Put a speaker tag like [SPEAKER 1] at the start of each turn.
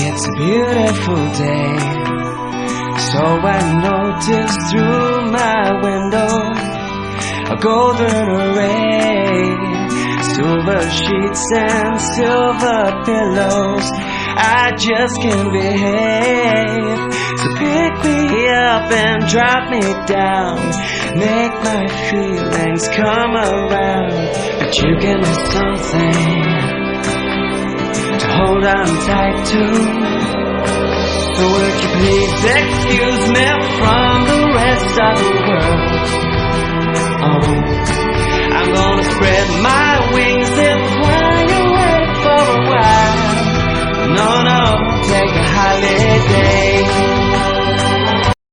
[SPEAKER 1] It's a beautiful day, so I noticed through my window a golden array, silver sheets and silver pillows. I just can't behave, so pick me up and drop me down, make my feelings come around. But you give me something to hold on tight to, so would you please excuse me from the rest of the world? Oh, I'm gonna spread my wings and fly away for a while. No, take a holiday.